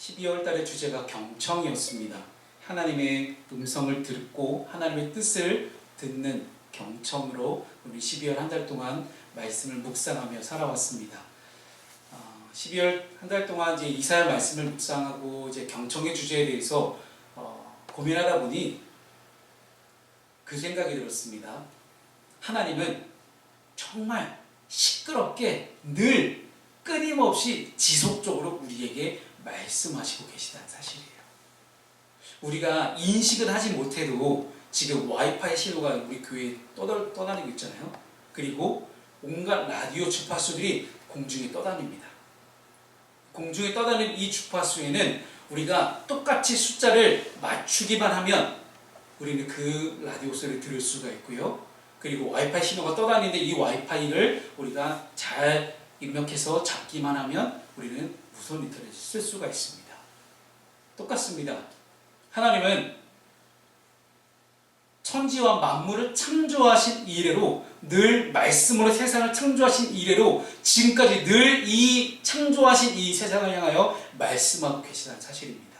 12월 달의 주제가 경청이었습니다. 하나님의 음성을 듣고 하나님의 뜻을 듣는 경청으로 우리 12월 한 달 동안 말씀을 묵상하며 살아왔습니다. 12월 한 달 동안 이제 이사야 말씀을 묵상하고 이제 경청의 주제에 대해서 고민하다 보니 그 생각이 들었습니다. 하나님은 정말 시끄럽게 늘 끊임없이 지속적으로 우리에게 말씀하시고 계시다는 사실이에요. 우리가 인식은 하지 못해도 지금 와이파이 신호가 우리 교회에 떠다니고 있잖아요. 그리고 온갖 라디오 주파수들이 공중에 떠다닙니다. 공중에 떠다니는 이 주파수에는 우리가 똑같이 숫자를 맞추기만 하면 우리는 그 라디오 소리를 들을 수가 있고요. 그리고 와이파이 신호가 떠다니는데 이 와이파이를 우리가 잘 입력해서 잡기만 하면 우리는 무선 인터넷을 쓸 수가 있습니다. 똑같습니다. 하나님은 천지와 만물을 창조하신 이래로 늘 말씀으로 세상을 창조하신 이래로 지금까지 늘 이 창조하신 이 세상을 향하여 말씀하고 계시다는 사실입니다.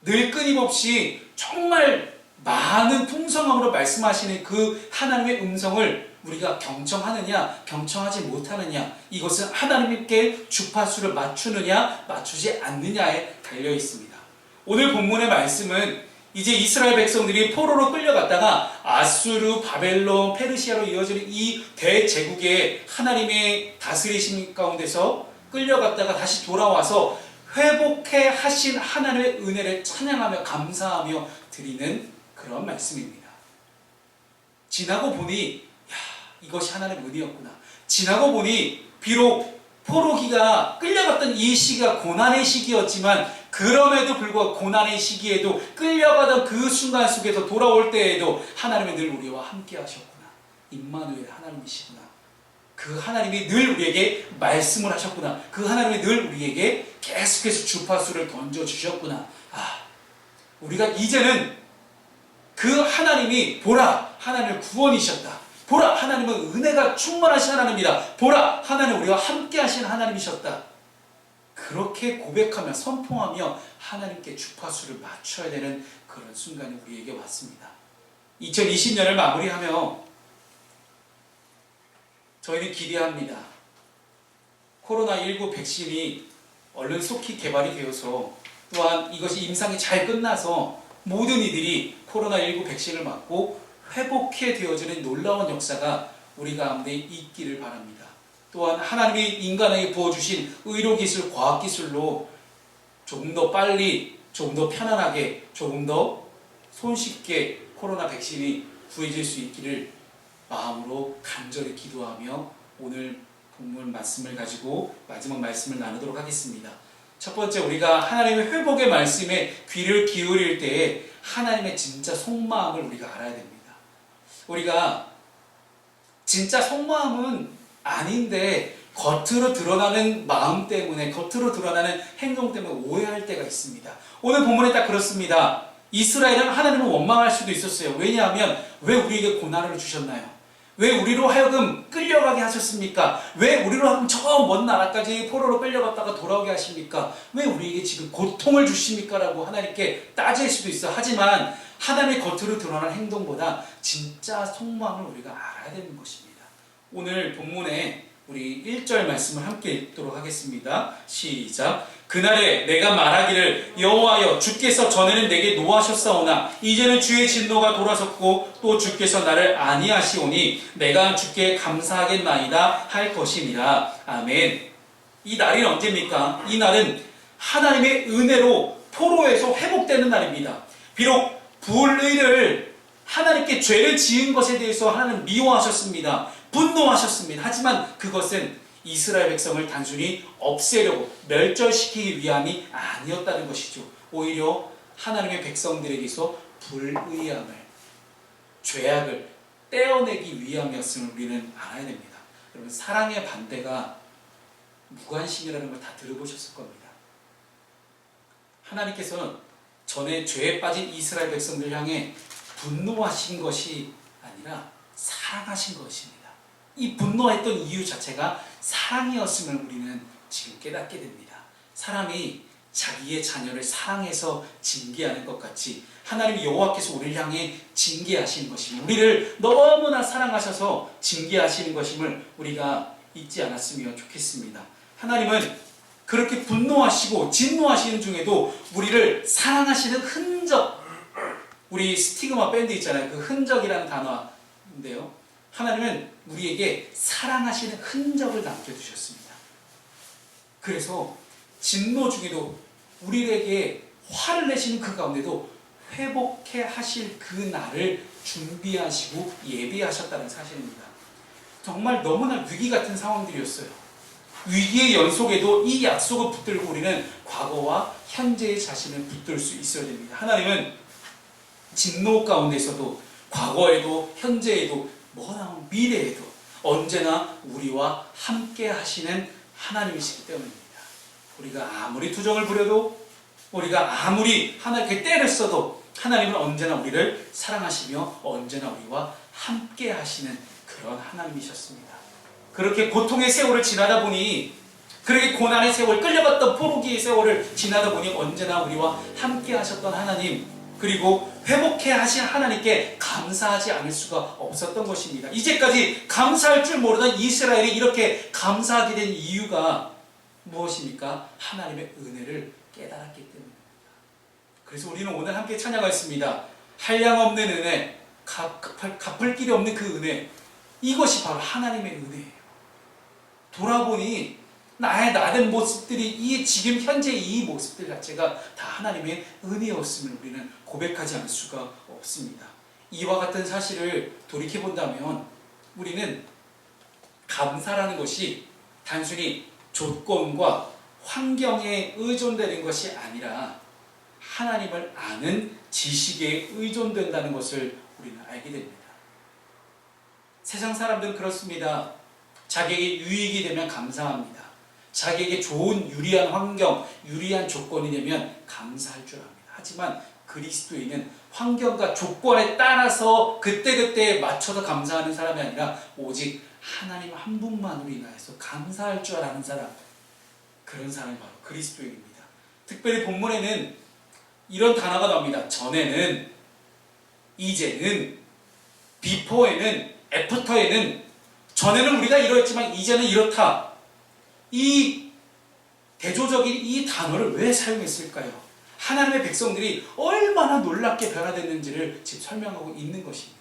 늘 끊임없이 정말 많은 풍성함으로 말씀하시는 그 하나님의 음성을 우리가 경청하느냐 경청하지 못하느냐, 이것은 하나님께 주파수를 맞추느냐 맞추지 않느냐에 달려 있습니다. 오늘 본문의 말씀은 이제 이스라엘 백성들이 포로로 끌려갔다가 아수르, 바벨론, 페르시아로 이어지는 이 대제국의 하나님의 다스리심 가운데서 끌려갔다가 다시 돌아와서 회복해 하신 하나님의 은혜를 찬양하며 감사하며 드리는 그런 말씀입니다. 지나고 보니 이것이 하나님의 은혜였구나. 지나고 보니 비록 포로기가 끌려갔던 이 시기가 고난의 시기였지만 그럼에도 불구하고 고난의 시기에도 끌려가던 그 순간 속에서 돌아올 때에도 하나님은 늘 우리와 함께 하셨구나. 임마누엘 하나님이시구나. 그 하나님이 늘 우리에게 말씀을 하셨구나. 그 하나님이 늘 우리에게 계속해서 주파수를 던져주셨구나. 우리가 이제는 그 하나님이 보라 하나님의 구원이셨다. 보라 하나님은 은혜가 충만하신 하나님이다. 보라 하나님 우리와 함께 하신 하나님이셨다. 그렇게 고백하며 선포하며 하나님께 주파수를 맞춰야 되는 그런 순간이 우리에게 왔습니다. 2020년을 마무리하며 저희는 기대합니다. 코로나19 백신이 얼른 속히 개발이 되어서 또한 이것이 임상이 잘 끝나서 모든 이들이 코로나19 백신을 맞고 회복해 되어지는 놀라운 역사가 우리 가운데 있기를 바랍니다. 또한 하나님이 인간에게 부어주신 의료기술, 과학기술로 조금 더 빨리, 조금 더 편안하게, 조금 더 손쉽게 코로나 백신이 구해질 수 있기를 마음으로 간절히 기도하며 오늘 본문 말씀을 가지고 마지막 말씀을 나누도록 하겠습니다. 첫 번째, 우리가 하나님의 회복의 말씀에 귀를 기울일 때에 하나님의 진짜 속마음을 우리가 알아야 됩니다. 우리가 진짜 속마음은 아닌데 겉으로 드러나는 마음 때문에, 겉으로 드러나는 행동 때문에 오해할 때가 있습니다. 오늘 본문에 딱 그렇습니다. 이스라엘은 하나님을 원망할 수도 있었어요. 왜냐하면 왜 우리에게 고난을 주셨나요? 왜 우리로 하여금 끌려가게 하셨습니까? 왜 우리로 하여금 저 먼 나라까지 포로로 끌려갔다가 돌아오게 하십니까? 왜 우리에게 지금 고통을 주십니까? 라고 하나님께 따질 수도 있어. 하지만 하나님의 겉으로 드러난 행동보다 진짜 속마음을 우리가 알아야 되는 것입니다. 오늘 본문에 우리 1절 말씀을 함께 읽도록 하겠습니다. 시작. 그날에 내가 말하기를 여호와여 주께서 전에는 내게 노하셨사오나 이제는 주의 진노가 돌아섰고 또 주께서 나를 아니하시오니 내가 주께 감사하겠나이다 할 것이니라. 아멘. 이 날이 언제입니까? 이 날은 하나님의 은혜로 포로에서 회복되는 날입니다. 비록 불의를 하나님께 죄를 지은 것에 대해서 하나님은 미워하셨습니다. 분노하셨습니다. 하지만 그것은 이스라엘 백성을 단순히 없애려고 멸절시키기 위함이 아니었다는 것이죠. 오히려 하나님의 백성들에게서 불의함을, 죄악을 떼어내기 위함이었음을 우리는 알아야 됩니다. 여러분, 사랑의 반대가 무관심이라는 걸 다 들어보셨을 겁니다. 하나님께서는 전에 죄에 빠진 이스라엘 백성들 향해 분노하신 것이 아니라 사랑하신 것입니다. 이 분노했던 이유 자체가 사랑이었음을 우리는 지금 깨닫게 됩니다. 사람이 자기의 자녀를 사랑해서 징계하는 것 같이 하나님 여호와께서 우리를 향해 징계하시는 것임을, 우리를 너무나 사랑하셔서 징계하시는 것임을 우리가 잊지 않았으면 좋겠습니다. 하나님은 그렇게 분노하시고 진노하시는 중에도 우리를 사랑하시는 흔적, 우리 스티그마 밴드 있잖아요. 그 흔적이라는 단어인데요. 하나님은 우리에게 사랑하시는 흔적을 남겨두셨습니다. 그래서 진노 중에도 우리에게 화를 내시는 그 가운데도 회복해 하실 그 날을 준비하시고 예비하셨다는 사실입니다. 정말 너무나 위기 같은 상황들이었어요. 위기의 연속에도 이 약속을 붙들고 우리는 과거와 현재의 자신을 붙들 수 있어야 됩니다. 하나님은 진노 가운데서도 과거에도 현재에도 뭐나 미래에도 언제나 우리와 함께 하시는 하나님이시기 때문입니다. 우리가 아무리 투정을 부려도, 우리가 아무리 하나님께 때를 써도 하나님은 언제나 우리를 사랑하시며 언제나 우리와 함께 하시는 그런 하나님이셨습니다. 그렇게 고통의 세월을 지나다 보니, 그렇게 고난의 세월, 끌려갔던 포로기의 세월을 지나다 보니 언제나 우리와 함께 하셨던 하나님, 그리고 회복해 하신 하나님께 감사하지 않을 수가 없었던 것입니다. 이제까지 감사할 줄 모르던 이스라엘이 이렇게 감사하게 된 이유가 무엇입니까? 하나님의 은혜를 깨달았기 때문입니다. 그래서 우리는 오늘 함께 찬양하였습니다. 한량없는 은혜, 갚을 길이 없는 그 은혜, 이것이 바로 하나님의 은혜예요. 돌아보니 나의 나된 모습들이, 이 지금 현재 이 모습들 자체가 다 하나님의 은혜였음을 우리는 고백하지 않을 수가 없습니다. 이와 같은 사실을 돌이켜본다면 우리는 감사라는 것이 단순히 조건과 환경에 의존되는 것이 아니라 하나님을 아는 지식에 의존된다는 것을 우리는 알게 됩니다. 세상 사람들은 그렇습니다. 자기에게 유익이 되면 감사합니다. 자기에게 좋은 유리한 환경, 유리한 조건이 되면 감사할 줄 압니다. 하지만 그리스도인은 환경과 조건에 따라서 그때그때 맞춰서 감사하는 사람이 아니라 오직 하나님 한 분만으로 인하여서 감사할 줄 아는 사람, 그런 사람이 바로 그리스도인입니다. 특별히 본문에는 이런 단어가 나옵니다. 전에는, 이제는, 비포에는, 애프터에는, 전에는 우리가 이러했지만 이제는 이렇다. 이 대조적인 이 단어를 왜 사용했을까요? 하나님의 백성들이 얼마나 놀랍게 변화됐는지를 지금 설명하고 있는 것입니다.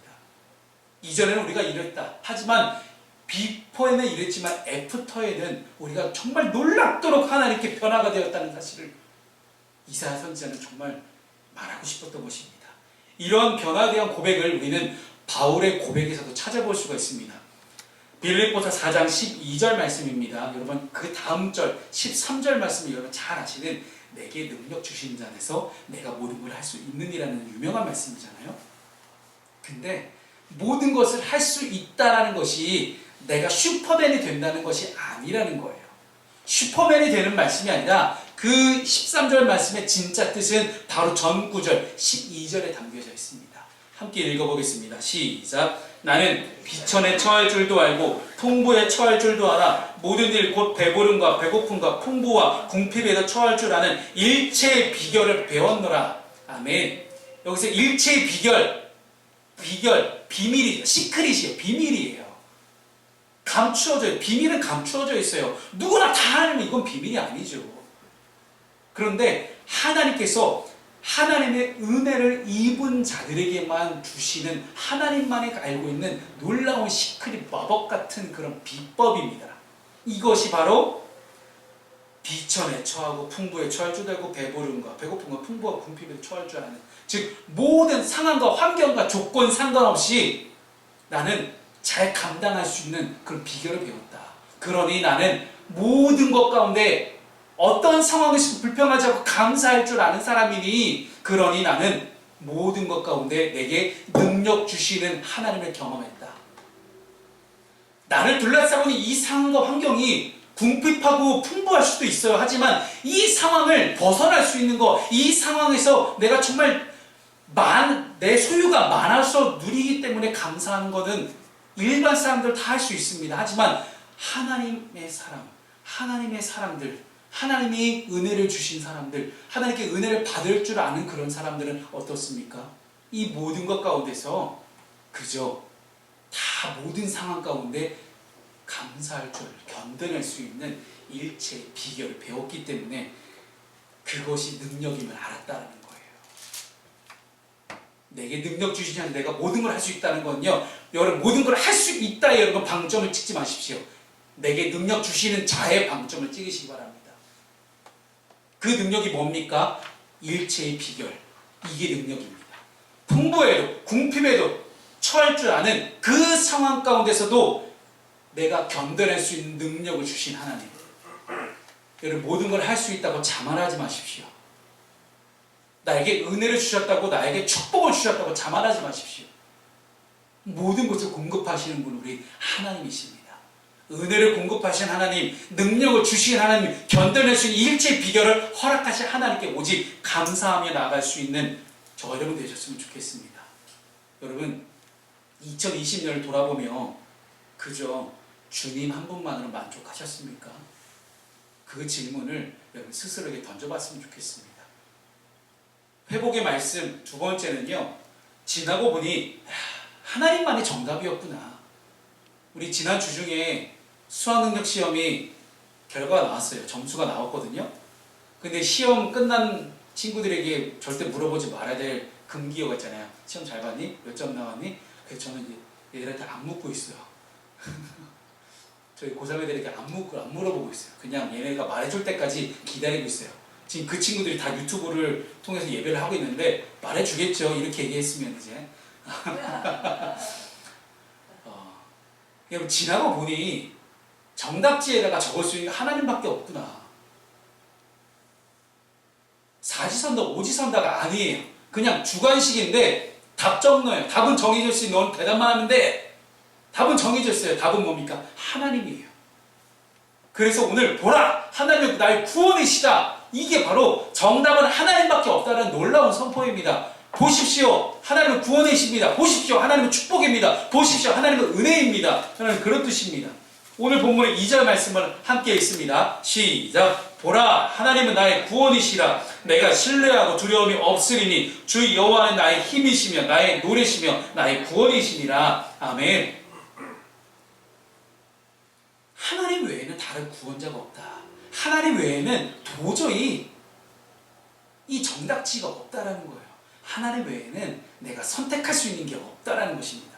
이전에는 우리가 이랬다. 하지만 비포에는 이랬지만 애프터에는 우리가 정말 놀랍도록 하나님께 변화가 되었다는 사실을 이사야 선지자는 정말 말하고 싶었던 것입니다. 이런 변화에 대한 고백을 우리는 바울의 고백에서도 찾아볼 수가 있습니다. 빌립보서 4장 12절 말씀입니다. 여러분 그 다음 절 13절 말씀이 여러분 잘 아시는 내게 능력 주신 자 안에서 내가 모든 걸 할 수 있느니라는 유명한 말씀이잖아요. 근데 모든 것을 할 수 있다라는 것이 내가 슈퍼맨이 된다는 것이 아니라는 거예요. 슈퍼맨이 되는 말씀이 아니라 그 13절 말씀의 진짜 뜻은 바로 전 구절 12절에 담겨져 있습니다. 함께 읽어보겠습니다. 시작. 나는 비천에 처할 줄도 알고 풍부에 처할 줄도 알아. 모든 일 곧 배부름과 배고픔과 풍부와 궁핍에도 처할 줄 아는 일체의 비결을 배웠노라. 아멘. 여기서 일체의 비결, 비밀이죠. 시크릿이에요. 비밀이에요. 감추어져요. 비밀은 감추어져 있어요. 누구나 다 알면 이건 비밀이 아니죠. 그런데 하나님께서 하나님의 은혜를 입은 자들에게만 주시는 하나님만이 알고 있는 놀라운 시크릿 마법 같은 그런 비법입니다. 이것이 바로 비천에 처하고 풍부에 처할 줄 알고 배부름과 배고픔과 풍부와 궁핍에 처할 줄 아는, 즉 모든 상황과 환경과 조건 상관없이 나는 잘 감당할 수 있는 그런 비결을 배웠다. 그러니 나는 모든 것 가운데 어떤 상황에서 불평하지 않고 감사할 줄 아는 사람이니, 그러니 나는 모든 것 가운데 내게 능력 주시는 하나님을 경험했다. 나를 둘러싸고 있는 이 상황과 환경이 궁핍하고 풍부할 수도 있어요. 하지만 이 상황을 벗어날 수 있는 것, 이 상황에서 내가 정말 내 소유가 많아서 누리기 때문에 감사하는 것은 일반 사람들 다 할 수 있습니다. 하지만 하나님의 사람, 하나님의 사람들, 하나님이 은혜를 주신 사람들, 하나님께 은혜를 받을 줄 아는 그런 사람들은 어떻습니까? 이 모든 것 가운데서 그저 다 모든 상황 가운데 감사할 줄, 견뎌낼 수 있는 일체의 비결을 배웠기 때문에 그것이 능력임을 알았다는 거예요. 내게 능력 주시지 않는 내가 모든 걸 할 수 있다는 건요, 여러분 모든 걸 할 수 있다 여러분 방점을 찍지 마십시오. 내게 능력 주시는 자의 방점을 찍으시기 바랍니다. 그 능력이 뭡니까? 일체의 비결, 이게 능력입니다. 풍부해도 궁핍해도 처할 줄 아는 그 상황 가운데서도 내가 견뎌낼 수 있는 능력을 주신 하나님, 여러분 모든 걸 할 수 있다고 자만하지 마십시오. 나에게 은혜를 주셨다고, 나에게 축복을 주셨다고 자만하지 마십시오. 모든 것을 공급하시는 분 우리 하나님이십니다. 은혜를 공급하신 하나님, 능력을 주신 하나님, 견뎌낼 수 있는 일체의 비결을 허락하신 하나님께 오직 감사하며 나아갈 수 있는 저 여러분 되셨으면 좋겠습니다. 여러분 2020년을 돌아보며 그저 주님 한 분만으로 만족하셨습니까? 그 질문을 여러분 스스로에게 던져봤으면 좋겠습니다. 회복의 말씀 두 번째는요, 지나고 보니 하나님만이 정답이었구나. 우리 지난 주 중에 수학능력 시험이 결과가 나왔어요. 점수가 나왔거든요. 근데 시험 끝난 친구들에게 절대 물어보지 말아야 될 금기어가 있잖아요. 시험 잘 봤니? 몇 점 나왔니? 그래서 저는 이제 얘들한테 안 묻고 있어요. 저희 고3 애들에게 안 물어보고 있어요. 그냥 얘네가 말해줄 때까지 기다리고 있어요. 지금 그 친구들이 다 유튜브를 통해서 예배를 하고 있는데 말해주겠죠. 이렇게 얘기했으면 이제. 여러분 지나고 보니 정답지에다가 적을 수 있는 하나님밖에 없구나. 사지선다 오지선다가 아니에요. 그냥 주관식인데 답 적어요. 답은 정해져 있으니 넌 대답만 하면 돼. 답은 정해져 있어요. 답은 뭡니까? 하나님이에요. 그래서 오늘 보라! 하나님은 나의 구원이시다. 이게 바로 정답은 하나님밖에 없다는 놀라운 선포입니다. 보십시오. 하나님은 구원이십니다. 보십시오. 하나님은 축복입니다. 보십시오. 하나님은 은혜입니다. 하나님은 그런 뜻입니다. 오늘 본문의 2절 말씀을 함께 읽습니다. 시작. 보라, 하나님은 나의 구원이시라. 내가 신뢰하고 두려움이 없으리니 주 여호와는 나의 힘이시며 나의 노래시며 나의 구원이시니라. 아멘. 하나님 외에는 다른 구원자가 없다. 하나님 외에는 도저히 이 정답지가 없다라는 거예요. 하나님 외에는 내가 선택할 수 있는 게 없다라는 것입니다.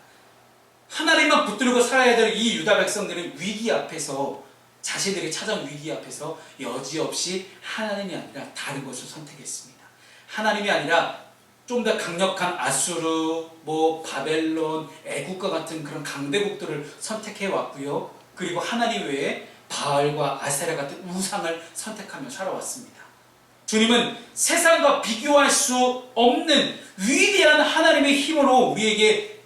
하나님만 붙들고 살아야 될 이 유다 백성들은 위기 앞에서, 자신들이 찾아온 위기 앞에서 여지없이 하나님이 아니라 다른 것을 선택했습니다. 하나님이 아니라 좀 더 강력한 아수르, 바벨론, 애국과 같은 그런 강대국들을 선택해 왔고요. 그리고 하나님 외에 바알과 아세라 같은 우상을 선택하며 살아왔습니다. 주님은 세상과 비교할 수 없는 위대한 하나님의 힘으로 우리에게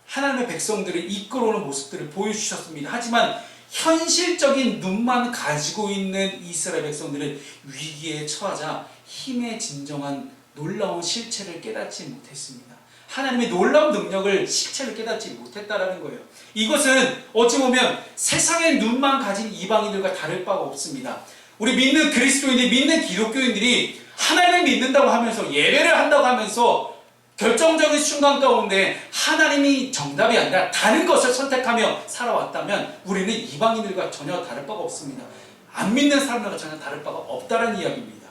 하나님의 백성들을 이끌어오는 모습들을 보여주셨습니다. 하지만 현실적인 눈만 가지고 있는 이스라엘 백성들은 위기에 처하자 힘의 진정한 놀라운 실체를 깨닫지 못했습니다. 하나님의 놀라운 능력을 실체를 깨닫지 못했다라는 거예요. 이것은 어찌 보면 세상의 눈만 가진 이방인들과 다를 바가 없습니다. 우리 믿는 그리스도인들이, 믿는 기독교인들이 하나님을 믿는다고 하면서 예배를 한다고 하면서 결정적인 순간 가운데 하나님이 정답이 아니라 다른 것을 선택하며 살아왔다면 우리는 이방인들과 전혀 다를 바가 없습니다. 안 믿는 사람들과 전혀 다를 바가 없다는 이야기입니다.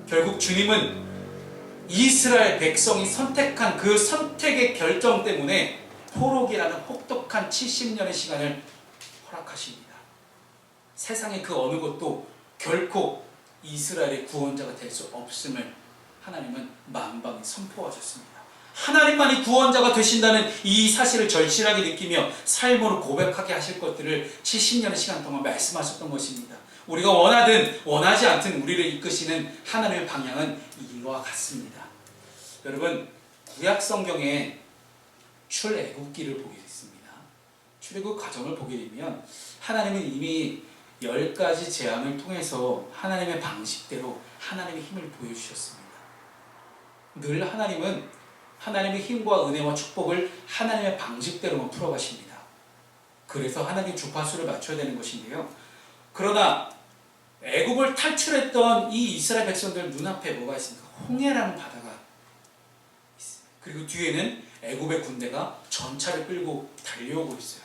결국 주님은 이스라엘 백성이 선택한 그 선택의 결정 때문에 포로기라는 혹독한 70년의 시간을 허락하십니다. 세상의 그 어느 것도 결코 이스라엘의 구원자가 될 수 없음을 하나님은 만방에 선포하셨습니다. 하나님만이 구원자가 되신다는 이 사실을 절실하게 느끼며 삶으로 고백하게 하실 것들을 70년의 시간 동안 말씀하셨던 것입니다. 우리가 원하든 원하지 않든 우리를 이끄시는 하나님의 방향은 이와 같습니다. 여러분, 구약 성경에 출애굽기를 보게 됐습니다. 출애굽 과정을 보게 되면 하나님은 이미 10가지 재앙을 통해서 하나님의 방식대로 하나님의 힘을 보여주셨습니다. 늘 하나님은 하나님의 힘과 은혜와 축복을 하나님의 방식대로만 풀어가십니다. 그래서 하나님의 주파수를 맞춰야 되는 것인데요. 그러나 애굽을 탈출했던 이 이스라엘 백성들 눈앞에 뭐가 있습니까? 홍해라는 바다가 있습니다. 그리고 뒤에는 애굽의 군대가 전차를 끌고 달려오고 있어요.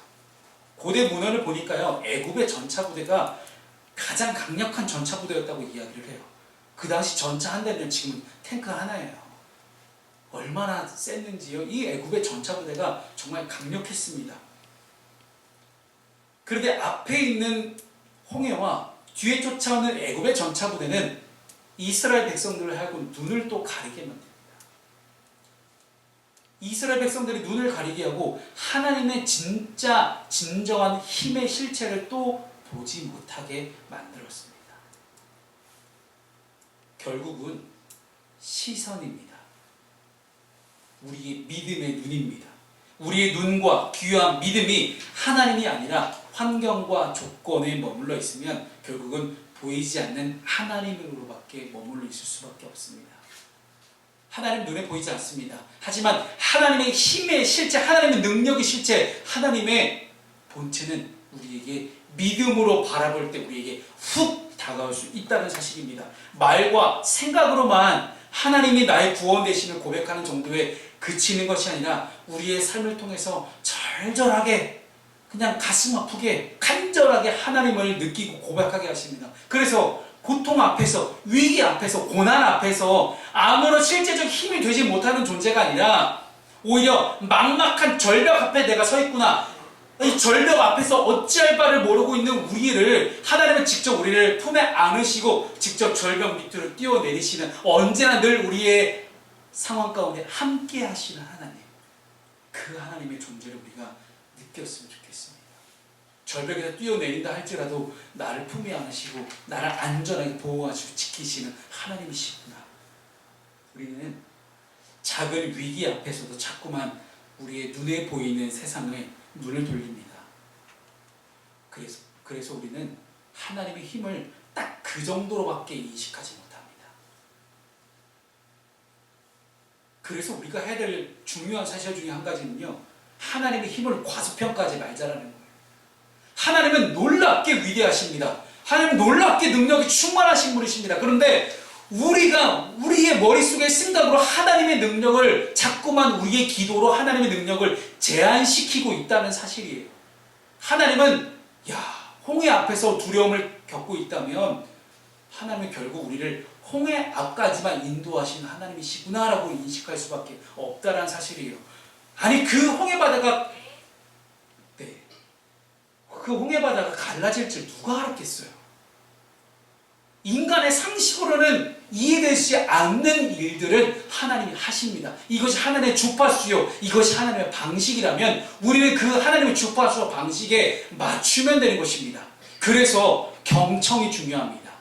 고대 문헌을 보니까요, 애굽의 전차 부대가 가장 강력한 전차 부대였다고 이야기를 해요. 그 당시 전차 한 대는 지금 탱크 하나예요. 얼마나 셌는지요. 이 애굽의 전차 부대가 정말 강력했습니다. 그런데 앞에 있는 홍해와 뒤에 쫓아오는 애굽의 전차 부대는 이스라엘 백성들을 하고 눈을 또 가리게 만듭니다. 이스라엘 백성들이 눈을 가리게 하고 하나님의 진짜 진정한 힘의 실체를 또 보지 못하게 만들었습니다. 결국은 시선입니다. 우리의 믿음의 눈입니다. 우리의 눈과 귀와 믿음이 하나님이 아니라 환경과 조건에 머물러 있으면 결국은 보이지 않는 하나님으로밖에 머물러 있을 수밖에 없습니다. 하나님 눈에 보이지 않습니다. 하지만 하나님의 힘의 실체, 하나님의 능력의 실체, 하나님의 본체는 우리에게 믿음으로 바라볼 때 우리에게 훅 다가올 수 있다는 사실입니다. 말과 생각으로만 하나님이 나의 구원 되심을 고백하는 정도에 그치는 것이 아니라 우리의 삶을 통해서 절절하게 그냥 가슴 아프게 간절하게 하나님을 느끼고 고백하게 하십니다. 그래서 고통 앞에서, 위기 앞에서, 고난 앞에서 아무런 실제적 힘이 되지 못하는 존재가 아니라 오히려 막막한 절벽 앞에 내가 서 있구나, 이 절벽 앞에서 어찌할 바를 모르고 있는 우리를 하나님은 직접 우리를 품에 안으시고 직접 절벽 밑으로 뛰어내리시는, 언제나 늘 우리의 상황 가운데 함께 하시는 하나님, 그 하나님의 존재를 우리가 느꼈으면 좋겠습니다. 절벽에서 뛰어내린다 할지라도 나를 품에 안으시고 나를 안전하게 보호하시고 지키시는 하나님이시구나. 우리는 작은 위기 앞에서도 자꾸만 우리의 눈에 보이는 세상에 눈을 돌립니다. 그래서 우리는 하나님의 힘을 딱 그 정도로밖에 인식하지 못합니다. 그래서 우리가 해야 될 중요한 사실 중에 한 가지는요, 하나님의 힘을 과소평가하지 말자라는 거예요. 하나님은 놀랍게 위대하십니다. 하나님은 놀랍게 능력이 충만하신 분이십니다. 그런데 우리가 우리의 머릿속의 생각으로 하나님의 능력을 자꾸만 우리의 기도로 하나님의 능력을 제한시키고 있다는 사실이에요. 하나님은 홍해 앞에서 두려움을 겪고 있다면 하나님은 결국 우리를 홍해 앞까지만 인도하시는 하나님이시구나라고 인식할 수밖에 없다는 사실이에요. 아니 그 홍해 바다가 갈라질 줄 누가 알았겠어요? 인간의 상식으로는 이해되지 않는 일들을 하나님이 하십니다. 이것이 하나님의 주파수요, 이것이 하나님의 방식이라면 우리는 그 하나님의 주파수와 방식에 맞추면 되는 것입니다. 그래서 경청이 중요합니다.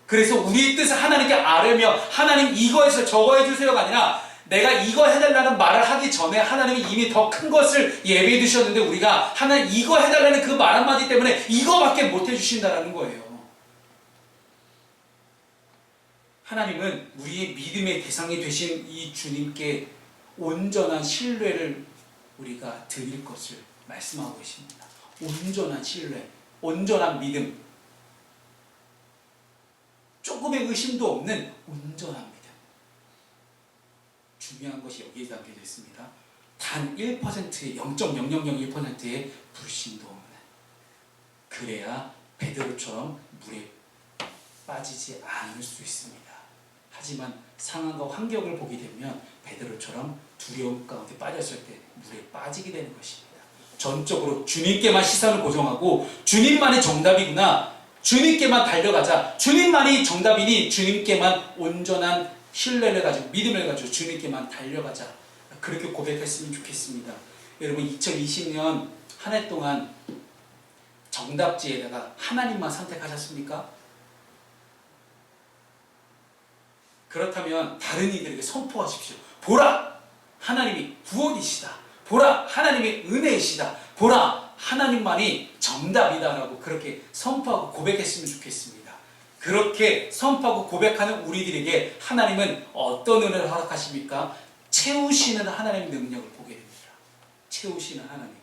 그래서 우리의 뜻을 하나님께 아뢰며 하나님 이거 해서 저거 해주세요가 아니라 내가 이거 해달라는 말을 하기 전에 하나님이 이미 더 큰 것을 예비해 두셨는데 우리가 하나님 이거 해달라는 그 말 한마디 때문에 이거밖에 못 해주신다는 거예요. 하나님은 우리의 믿음의 대상이 되신 이 주님께 온전한 신뢰를 우리가 드릴 것을 말씀하고 계십니다. 온전한 신뢰, 온전한 믿음, 조금의 의심도 없는 온전한 믿음. 중요한 것이 여기에 담겨져 있습니다. 단 1%의 0.0001%의 불신도 없는, 그래야 베드로처럼 물에 빠지지 않을 수 있습니다. 하지만 상황과 환경을 보게 되면 베드로처럼 두려움 가운데 빠졌을 때 물에 빠지게 되는 것입니다. 전적으로 주님께만 시선을 고정하고 주님만이 정답이구나, 주님께만 달려가자, 주님만이 정답이니 주님께만 온전한 신뢰를 가지고 믿음을 가지고 주님께만 달려가자, 그렇게 고백했으면 좋겠습니다. 여러분 2020년 한 해 동안 정답지에다가 하나님만 선택하셨습니까? 그렇다면 다른 이들에게 선포하십시오. 보라! 하나님이 구원이시다. 보라! 하나님의 은혜이시다. 보라! 하나님만이 정답이다라고 그렇게 선포하고 고백했으면 좋겠습니다. 그렇게 선포하고 고백하는 우리들에게 하나님은 어떤 은혜를 허락하십니까? 채우시는 하나님의 능력을 보게 됩니다. 채우시는 하나님.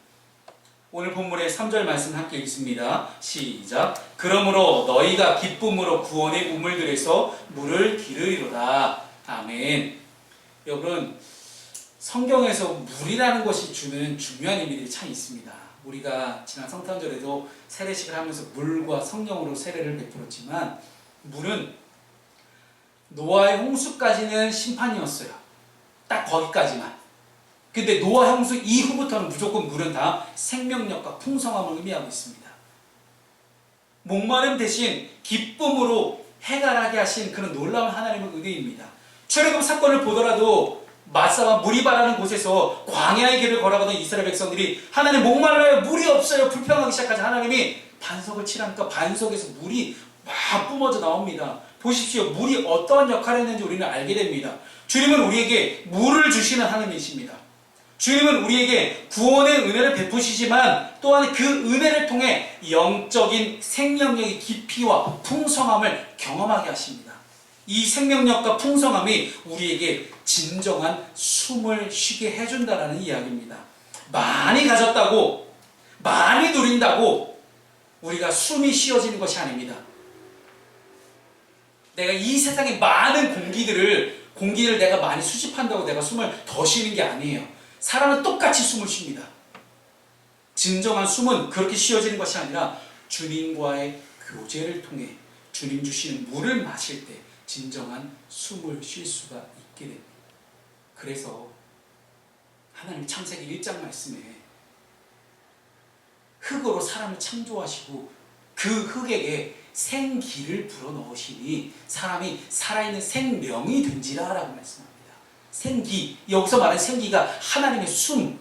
오늘 본문의 3절 말씀 함께 읽습니다. 시작. 그러므로 너희가 기쁨으로 구원의 우물들에서 물을 기르리로다. 아멘. 여러분, 성경에서 물이라는 것이 주는 중요한 의미들이 참 있습니다. 우리가 지난 성탄절에도 세례식을 하면서 물과 성령으로 세례를 베풀었지만 물은 노아의 홍수까지는 심판이었어요. 딱 거기까지만. 근데 노아 홍수 이후부터는 무조건 물은 다 생명력과 풍성함을 의미하고 있습니다. 목마름 대신 기쁨으로 해결하게 하신 그런 놀라운 하나님의 은혜입니다. 출애굽 사건을 보더라도 마사와 무리바라는 곳에서 광야의 길을 걸어가던 이스라엘 백성들이 하나님 목말라요, 물이 없어요, 불평하기 시작하자 하나님이 반석을 치라니까 반석에서 물이 막 뿜어져 나옵니다. 보십시오. 물이 어떠한 역할을 했는지 우리는 알게 됩니다. 주님은 우리에게 물을 주시는 하나님이십니다. 주님은 우리에게 구원의 은혜를 베푸시지만 또한 그 은혜를 통해 영적인 생명력의 깊이와 풍성함을 경험하게 하십니다. 이 생명력과 풍성함이 우리에게 진정한 숨을 쉬게 해준다는 이야기입니다. 많이 가졌다고, 많이 누린다고 우리가 숨이 쉬어지는 것이 아닙니다. 내가 이 세상의 많은 공기를 내가 많이 수집한다고 내가 숨을 더 쉬는 게 아니에요. 사람은 똑같이 숨을 쉽니다. 진정한 숨은 그렇게 쉬어지는 것이 아니라 주님과의 교제를 통해 주님 주시는 물을 마실 때 진정한 숨을 쉴 수가 있게 됩니다. 그래서 하나님 창세기 1장 말씀에 흙으로 사람을 창조하시고 그 흙에게 생기를 불어넣으시니 사람이 살아있는 생명이 된지라 라고 말씀합니다. 생기, 여기서 말하는 생기가 하나님의 숨,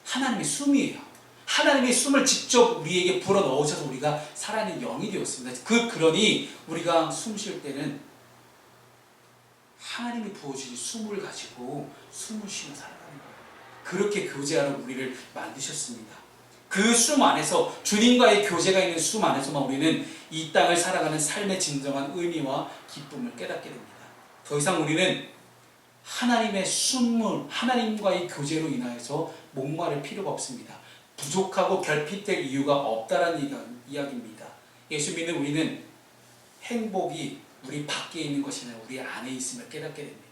하나님의 숨이에요. 하나님의 숨을 직접 우리에게 불어넣으셔서 우리가 살아있는 영이 되었습니다. 그러니 우리가 숨 쉴 때는 하나님이 부어주신 숨을 가지고 숨을 쉬며 살아가는 거예요. 그렇게 교제하러 우리를 만드셨습니다. 그 숨 안에서 주님과의 교제가 있는 숨 안에서만 우리는 이 땅을 살아가는 삶의 진정한 의미와 기쁨을 깨닫게 됩니다. 더 이상 우리는 하나님의 숨을, 하나님과의 교제로 인하여서 목마를 필요가 없습니다. 부족하고 결핍될 이유가 없다라는 이야기입니다. 예수 믿는 우리는 행복이 우리 밖에 있는 것이 아니라 우리 안에 있음을 깨닫게 됩니다.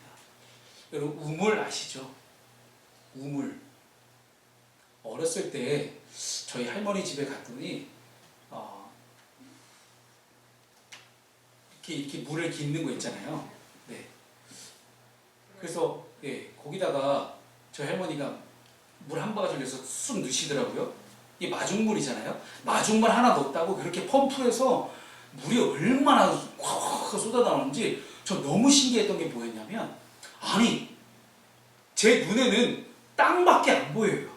여러분, 우물 아시죠? 우물. 어렸을 때 저희 할머니 집에 갔더니 이렇게 물을 깃는 거 있잖아요. 네. 그래서 거기다가 저희 할머니가 물 한 바가지 올려서 쑥 넣으시더라고요. 이게 마중물이잖아요. 마중물 하나 넣었다고 그렇게 펌프해서 물이 얼마나 확 쏟아나오는지 저 너무 신기했던 게 뭐였냐면, 아니 제 눈에는 땅밖에 안 보여요.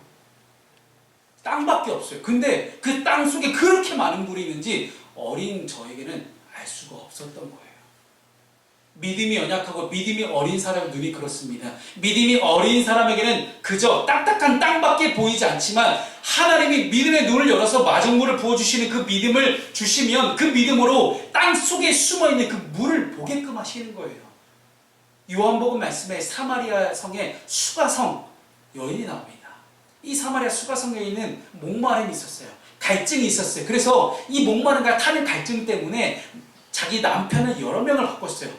땅밖에 없어요. 근데 그 땅 속에 그렇게 많은 물이 있는지 어린 저에게는 알 수가 없었던 거예요. 믿음이 연약하고 믿음이 어린 사람의 눈이 그렇습니다. 믿음이 어린 사람에게는 그저 딱딱한 땅밖에 보이지 않지만 하나님이 믿음의 눈을 열어서 마중물을 부어주시는 그 믿음을 주시면 그 믿음으로 땅 속에 숨어있는 그 물을 보게끔 하시는 거예요. 요한복음 말씀에 사마리아 성에 수가성 여인이 나옵니다. 이 사마리아 수가성 여인은 목마름이 있었어요. 갈증이 있었어요. 그래서 이 목마름과 타는 갈증 때문에 자기 남편을 여러 명을 바꿨어요.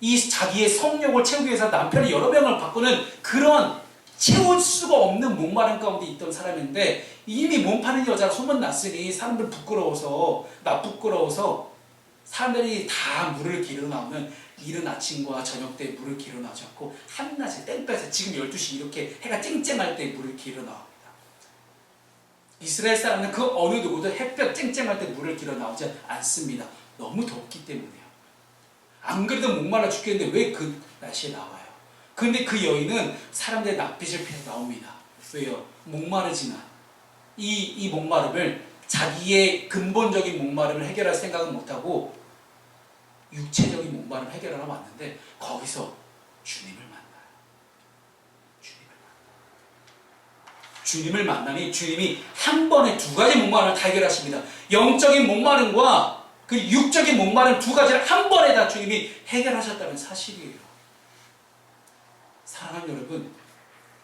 이 자기의 성욕을 채우기 위해서 남편을 여러 명을 바꾸는 그런 채울 수가 없는 목마름 가운데 있던 사람인데, 이미 몸 파는 여자가 소문났으니 사람들 부끄러워서 사람들이 다 물을 기르러 나오면 이른 아침과 저녁 때 물을 기르러 나오지 않고 한낮에 땡볕에 지금 12시 이렇게 해가 쨍쨍할 때 물을 기르러 나옵니다. 이스라엘 사람은 그 어느 누구도 햇볕 쨍쨍할 때 물을 기르러 나오지 않습니다. 너무 덥기 때문에요. 안 그래도 목말라 죽겠는데 왜 그 날씨에 나와요? 근데 그 여인은 사람들의 낯빛을 피해서 나옵니다. 왜요? 목마르지만 이 목마름을, 자기의 근본적인 목마름을 해결할 생각은 못하고 육체적인 목마름을 해결하러 왔는데 거기서 주님을 만나요. 주님을 만나니 주님이 한 번에 두 가지 목마름을 다 해결하십니다. 영적인 목마름과 그 육적인 목마름 두 가지를 한 번에 다 주님이 해결하셨다는 사실이에요. 사랑하는 여러분,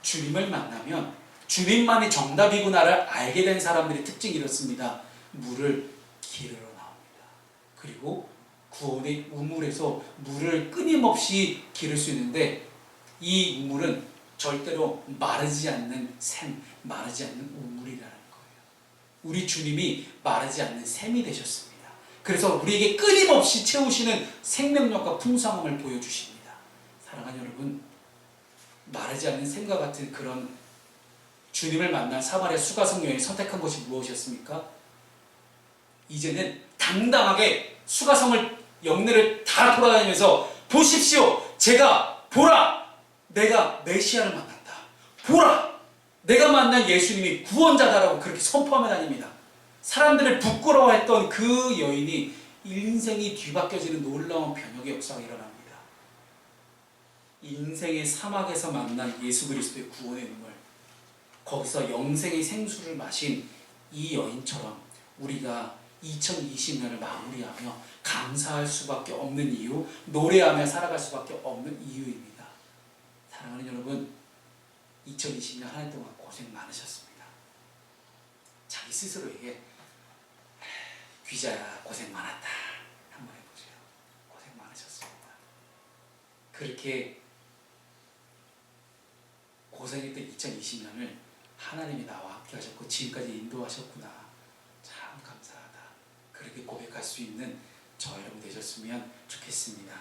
주님을 만나면 주님만이 정답이구나를 알게 된 사람들의 특징이 이렇습니다. 물을 기르러 나옵니다. 그리고 구원의 우물에서 물을 끊임없이 기를 수 있는데 이 우물은 절대로 마르지 않는 샘, 마르지 않는 우물이라는 거예요. 우리 주님이 마르지 않는 샘이 되셨습니다. 그래서 우리에게 끊임없이 채우시는 생명력과 풍성함을 보여주십니다. 사랑하는 여러분, 마르지 않는 샘과 같은 그런 주님을 만난 사마리아 수가성 여인이 선택한 것이 무엇이었습니까? 이제는 당당하게 수가성을 영내를 다 돌아다니면서 보십시오, 제가 보라, 내가 메시아를 만났다. 보라, 내가 만난 예수님이 구원자다라고 그렇게 선포하며 다닙니다. 사람들을 부끄러워했던 그 여인이 인생이 뒤바뀌어지는 놀라운 변혁의 역사가 일어납니다. 인생의 사막에서 만난 예수 그리스도의 구원의 눈물, 거기서 영생의 생수를 마신 이 여인처럼 우리가 2020년을 마무리하며 감사할 수밖에 없는 이유, 노래하며 살아갈 수밖에 없는 이유입니다. 사랑하는 여러분, 2020년 한 해 동안 고생 많으셨습니다. 자기 스스로에게 귀자야 고생 많았다 한번 해보세요. 고생 많으셨습니다. 그렇게 고생했던 2020년을 하나님이 나와 함께 하셨고 지금까지 인도하셨구나, 참 감사하다, 그렇게 고백할 수 있는 저 여러분 되셨으면 좋겠습니다.